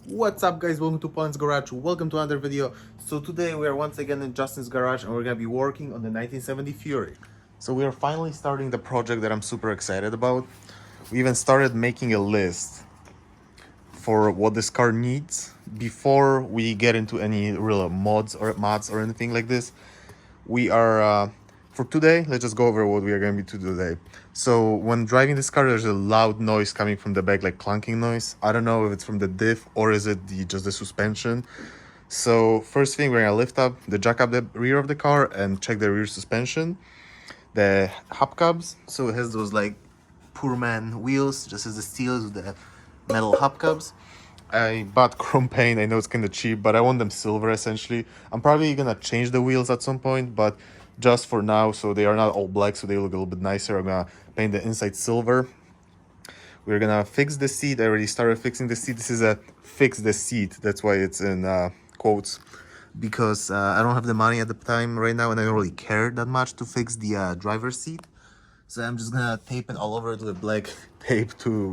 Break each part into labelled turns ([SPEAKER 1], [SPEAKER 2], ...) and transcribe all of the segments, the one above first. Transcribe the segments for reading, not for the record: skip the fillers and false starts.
[SPEAKER 1] What's up guys, welcome to Plymouth Garage, welcome to another video. So today we are once again in Justin's garage and we're gonna be working on the 1970 Fury. So we are finally starting the project that I'm super excited about. We even started making a list for what this car needs before we get into any real mods or anything like this. We are for today, let's just go over what we are going to be to today. So when driving this car, there's a loud noise coming from the back, like clunking noise. I don't know if it's from the diff or is it just the suspension. So first thing, we're gonna lift up the jack up the rear of the car and check the rear suspension, the hubcaps. So it has those like poor man wheels, just as the steels with the metal hubcaps. I bought chrome paint. I know it's kind of cheap, but I want them silver essentially. I'm probably gonna change the wheels at some point, but just for now, so they are not all black, so they look a little bit nicer. I'm gonna paint the inside silver. We're gonna fix the seat. I already started fixing the seat. This is a fix the seat. That's why it's in quotes, because I don't have the money at the time right now, and I don't really care that much to fix the driver's seat. So I'm just gonna tape it all over it with black tape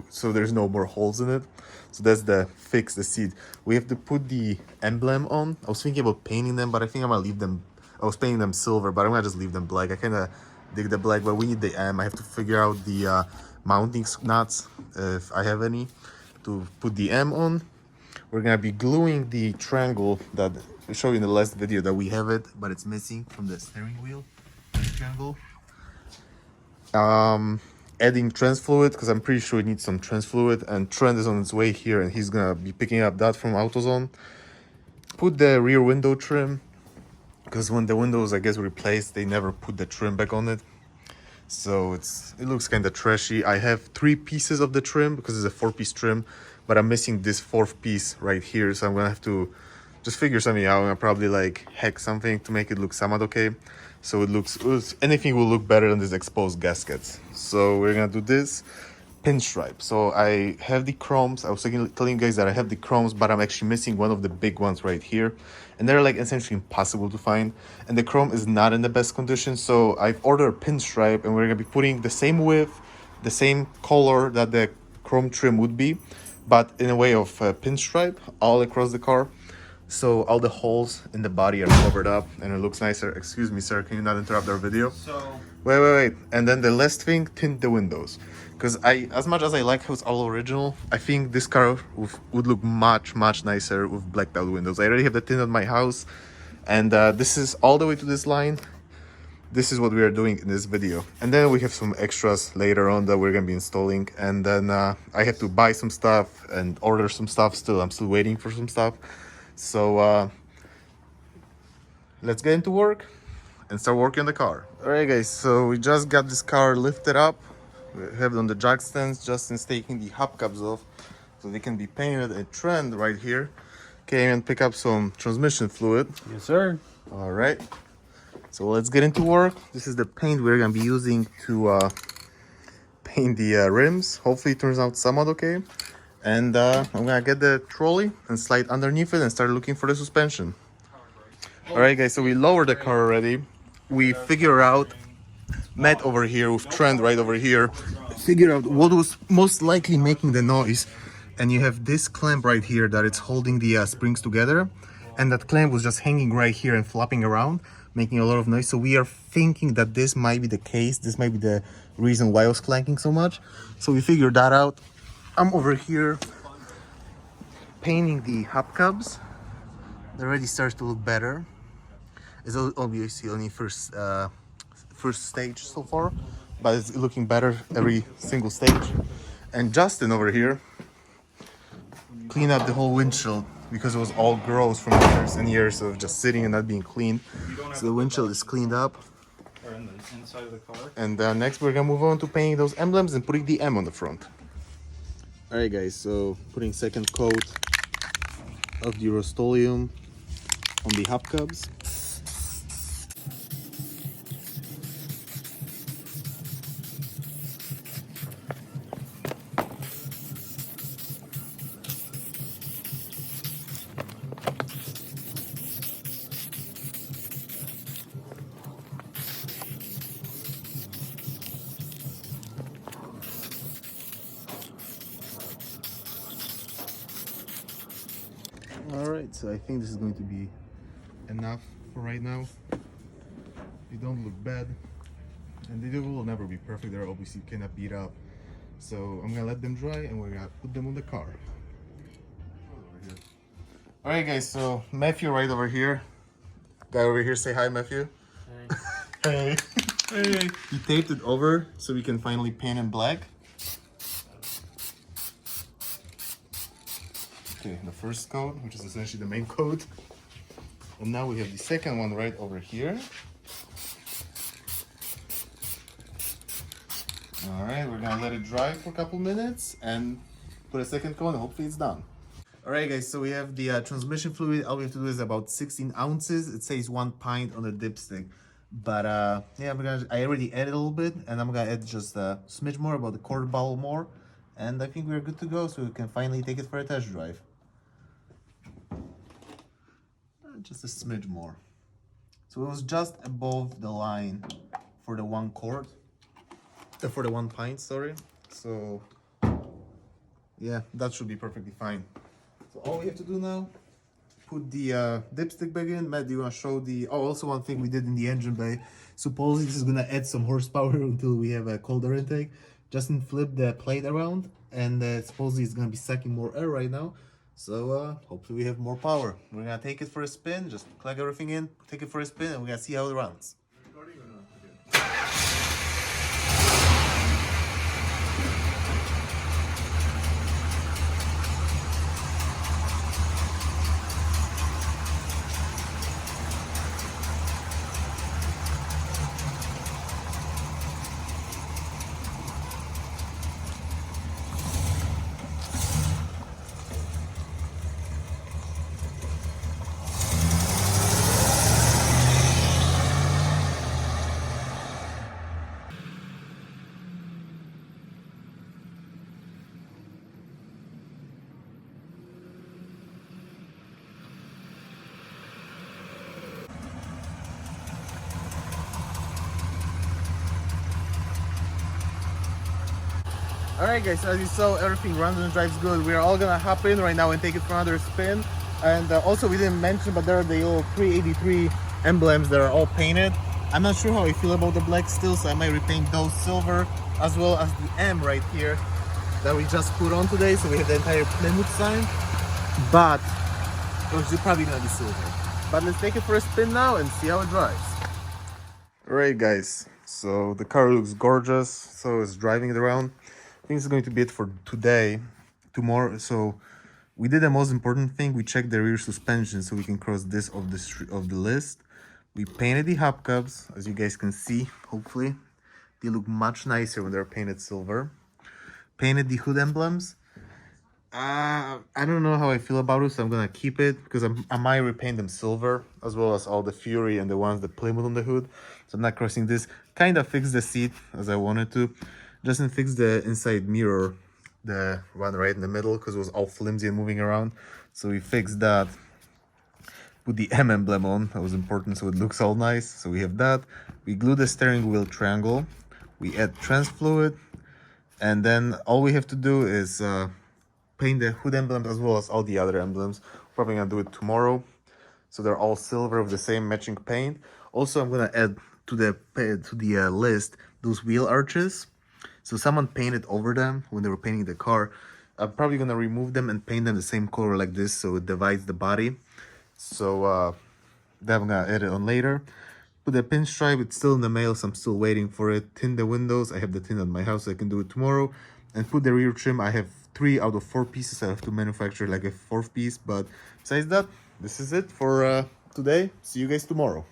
[SPEAKER 1] so there's no more holes in it. So that's the fix the seat. We have to put the emblem on. I was thinking about painting them, but I think I'm gonna leave them. I was painting them silver, but I'm gonna just leave them black. I kind of dig the black, but we need the M. I have to figure out the mounting nuts, if I have any, to put the M on. We're gonna be gluing the triangle that I showed you in the last video that we have it, but it's missing from the steering wheel. Triangle. Adding trans fluid, because I'm pretty sure it needs some trans fluid, and Trent is on its way here and he's gonna be picking up that from AutoZone. Put the rear window trim, because when the windows I guess replaced, they never put the trim back on it, so it looks kind of trashy. I have 3 pieces of the trim because it's a 4-piece trim, but I'm missing this 4th piece right here, so I'm gonna have to just figure something out. I'm gonna probably like hack something to make it look somewhat okay, so it looks, anything will look better than these exposed gaskets. So we're gonna do this pinstripe. So I have the chromes. I was telling you guys that I have the chromes, but I'm actually missing one of the big ones right here, and they're like essentially impossible to find, and the chrome is not in the best condition. So I've ordered a pinstripe, and we're gonna be putting the same width, the same color that the chrome trim would be, but in a way of pinstripe all across the car. So all the holes in the body are covered up and it looks nicer. Excuse me, sir, can you not interrupt our video? Wait. And then the last thing, tint the windows. Because as much as I like how it's all original, I think this car would look much nicer with blacked out windows. I already have the tint on my house, and this is all the way to this line. This is what we are doing in this video. And then we have some extras later on that we're gonna be installing. And then I have to buy some stuff and order some stuff still. I'm still waiting for some stuff. So let's get into work and start working on the car. All right guys, so we just got this car lifted up. We have it on the jack stands. Justin's taking the hubcaps off so they can be painted. A trend right here. Came and pick up some transmission fluid.
[SPEAKER 2] Yes, sir.
[SPEAKER 1] All right, so let's get into work. This is the paint we're gonna be using to paint the rims. Hopefully it turns out somewhat okay. And I'm gonna get the trolley and slide underneath it and start looking for the suspension. All right guys, so we lowered the car already. We figure out, Matt over here with Trent right over here, figure out what was most likely making the noise. And you have this clamp right here that it's holding the springs together, and that clamp was just hanging right here and flopping around, making a lot of noise. So we are thinking that this might be the case. This might be the reason why it was clanking so much. So we figured that out. I'm over here painting the hubcaps. It already starts to look better. It's obviously only first stage so far, but it's looking better every single stage. And Justin over here cleaned up the whole windshield because it was all gross from years and years of just sitting and not being cleaned. So the windshield is cleaned up.
[SPEAKER 2] Or in the inside of the car.
[SPEAKER 1] And next we're gonna move on to painting those emblems and putting the M on the front. All right guys, so putting second coat of the Rust-Oleum on the hubcaps. All right, so I think this is going to be enough for right now. They don't look bad, and they will never be perfect. They're obviously kind of beat up. So I'm gonna let them dry, and we're gonna put them on the car. All right, guys. So Matthew, right over here. Guy over here, say hi, Matthew. Hey. Hey. He taped it over so we can finally paint in black. Okay, the first coat, which is essentially the main coat. And now we have the second one right over here. All right, we're gonna let it dry for a couple minutes and put a second coat and hopefully it's done. All right, guys, so we have the transmission fluid. All we have to do is about 16 ounces. It says 1 pint on the dipstick. But yeah, I already added a little bit, and I'm gonna add just a smidge more, about a quarter bottle more. And I think we're good to go, so we can finally take it for a test drive. Just a smidge more. So it was just above the line for the 1 quart. For the 1 pint, sorry. So yeah, that should be perfectly fine. So all we have to do now, put the dipstick back in. Matt, do you want to show the... Oh, also one thing we did in the engine bay. Supposedly this is going to add some horsepower until we have a colder intake. Justin flipped the plate around, and supposedly it's going to be sucking more air right now. So hopefully we have more power. We're going to take it for a spin, just plug everything in, take it for a spin, and we're going to see how it runs. Alright guys, so as you saw, everything runs and drives good. We're all gonna hop in right now and take it for another spin. And also we didn't mention, but there are the little 383 emblems that are all painted. I'm not sure how I feel about the black still, so I might repaint those silver, as well as the M right here that we just put on today. So we have the entire Plymouth sign, but it's probably gonna be silver. But let's take it for a spin now and see how it drives. Alright guys, so the car looks gorgeous, so it's driving it around. I think it's going to be it for today. Tomorrow, so we did the most important thing. We checked the rear suspension so we can cross this off the list. We painted the hubcaps, as you guys can see. Hopefully they look much nicer when they're painted silver. Painted the hood emblems. I don't know how I feel about it, so I'm gonna keep it because I might repaint them silver, as well as all the Fury and the ones that Plymouth on the hood. So I'm not crossing this. Kind of fixed the seat as I wanted to. Justin fixed the inside mirror, the one right in the middle, because it was all flimsy and moving around. So we fixed that. Put the M emblem on, that was important, so it looks all nice. So we have that. We glue the steering wheel triangle. We add trans fluid. And then all we have to do is paint the hood emblems as well as all the other emblems. Probably gonna do it tomorrow. So they're all silver with the same matching paint. Also, I'm gonna add to the list those wheel arches. So someone painted over them when they were painting the car. I'm probably gonna remove them and paint them the same color like this, so it divides the body. So that I'm gonna add it on later. Put the pinstripe, it's still in the mail, so I'm still waiting for it. Tint the windows, I have the tint at my house, so I can do it tomorrow. And put the rear trim, I have 3 out of 4 pieces. I have to manufacture like a 4th piece, but besides that, this is it for today. See you guys tomorrow.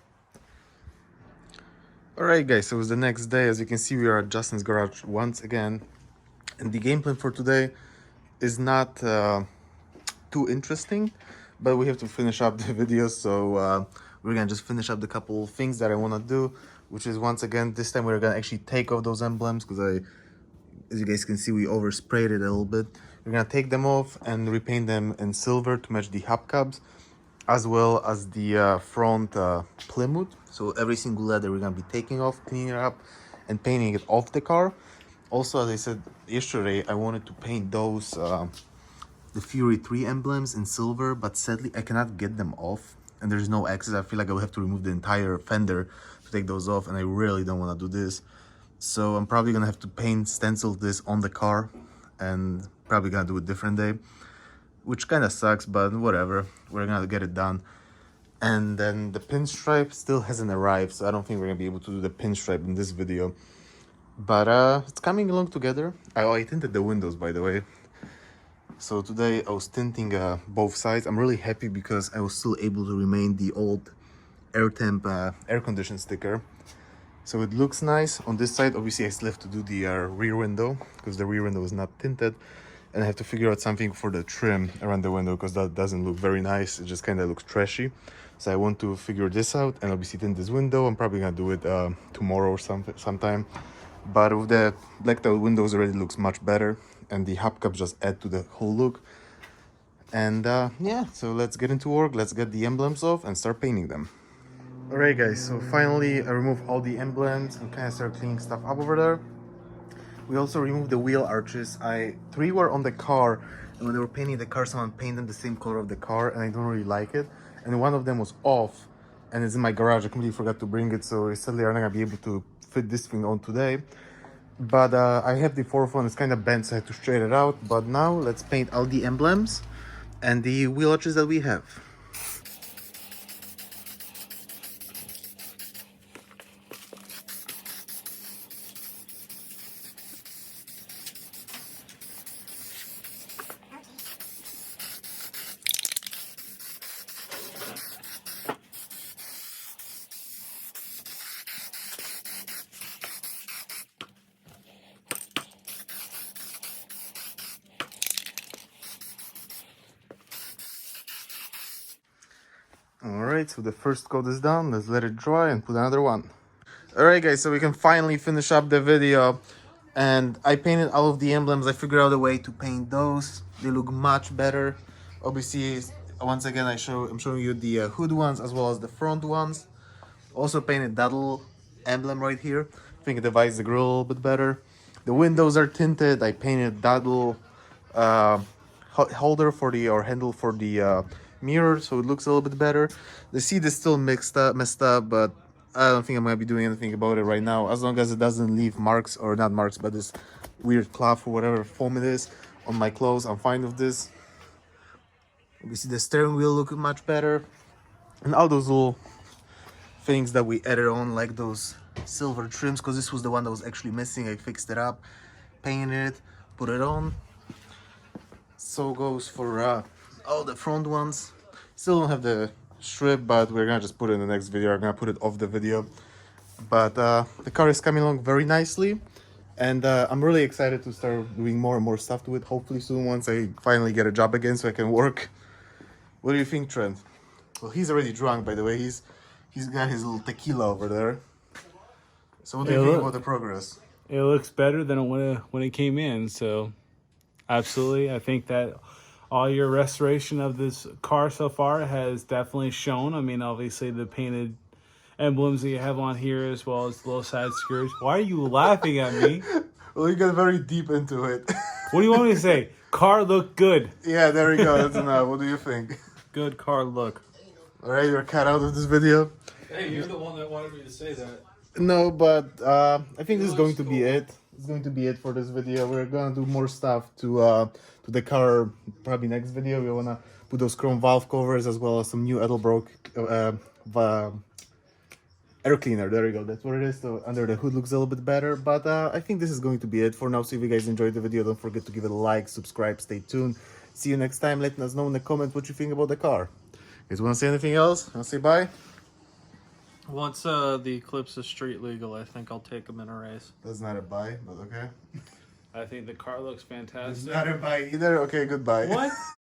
[SPEAKER 1] Alright guys, so it was the next day. As you can see, we are at Justin's garage once again. And the game plan for today is not too interesting, but we have to finish up the video. So we're gonna just finish up the couple things that I want to do, which is, once again, this time we're gonna actually take off those emblems, because as you guys can see, we oversprayed it a little bit. We're gonna take them off and repaint them in silver to match the hubcaps, as well as the front Plymouth. So every single leather we're gonna be taking off, cleaning it up, and painting it off the car. Also, as I said yesterday, I wanted to paint those the Fury 3 emblems in silver, but sadly I cannot get them off and there's no access. I feel like I will have to remove the entire fender to take those off, and I really don't want to do this. So I'm probably gonna have to paint stencil this on the car, and probably gonna do it different day, which kind of sucks, but whatever, we're gonna get it done. And then the pinstripe still hasn't arrived, so I don't think we're gonna be able to do the pinstripe in this video, but it's coming along together. I tinted the windows, by the way. So today I was tinting both sides. I'm really happy because I was still able to remain the old air temp air condition sticker. So it looks nice. On this side, obviously I still have to do the rear window because the rear window is not tinted. And I have to figure out something for the trim around the window because that doesn't look very nice. It just kind of looks trashy. So I want to figure this out and obviously tint this window. I'm probably gonna do it tomorrow or sometime. But with the blacked out windows already looks much better. And the hubcaps just add to the whole look. And yeah, so let's get into work. Let's get the emblems off and start painting them. Alright guys, so finally I removed all the emblems and kind of start cleaning stuff up over there. We also removed the wheel arches. Three were on the car, and when they were painting the car, someone painted the same color of the car, and I don't really like it. And one of them was off, and it's in my garage. I completely forgot to bring it, so sadly I'm not gonna be able to fit this thing on today. But I have the fourth one. It's kind of bent, so I had to straighten it out. But now let's paint all the emblems and the wheel arches that we have. Alright, so the first coat is done. Let's let it dry and put another one. Alright guys, so we can finally finish up the video. And I painted all of the emblems. I figured out a way to paint those. They look much better. Obviously, once again, I'm showing you the hood ones as well as the front ones. Also painted that little emblem right here. I think it divides the grill a little bit better. The windows are tinted. I painted that little holder for the, or handle for the mirror, so it looks a little bit better. The seat is still messed up, but I don't think I'm gonna be doing anything about it right now, as long as it doesn't leave marks, or not marks, but this weird cloth or whatever foam it is on my clothes. I'm fine with this. We see the steering wheel look much better, and all those little things that we added on, like those silver trims, because this was the one that was actually missing. I fixed it up, painted it, put it on. So goes for all the front ones. Still don't have the strip, but we're gonna just put it in the next video. I'm gonna put it off the video. But the car is coming along very nicely, and I'm really excited to start doing more and more stuff to it, hopefully soon, once I finally get a job again so I can work. What do you think, Trent? Well, he's already drunk, by the way. He's got his little tequila over there. So what do you think about the progress?
[SPEAKER 3] It looks better than when it came in, so absolutely. I think that all your restoration of this car so far has definitely shown. I mean, obviously the painted emblems that you have on here, as well as the little side skirts. Why are you laughing at me?
[SPEAKER 1] Well, you got very deep into it.
[SPEAKER 3] What do you want me to say? Car look good.
[SPEAKER 1] Yeah, there we go. That's enough. What do you think?
[SPEAKER 3] Good car look.
[SPEAKER 1] All right, you're cut out of this video.
[SPEAKER 2] Hey, you're the one that wanted me to say that.
[SPEAKER 1] No, but I think this is going to be it. It's going to be it for this video. We're gonna do more stuff to the car probably next video. We wanna put those chrome valve covers as well as some new Edelbrock air cleaner. There you go. That's what it is. So under the hood looks a little bit better. But I think this is going to be it for now. So if you guys enjoyed the video, don't forget to give it a like, subscribe, stay tuned. See you next time. Let us know in the comments what you think about the car. You guys want to say anything else? Want to say bye?
[SPEAKER 2] Once the Eclipse is street legal, I think I'll take them in a race.
[SPEAKER 1] That's not a bye, but okay.
[SPEAKER 3] I think the car looks fantastic.
[SPEAKER 1] It's not a bye either. Okay, goodbye.
[SPEAKER 3] What?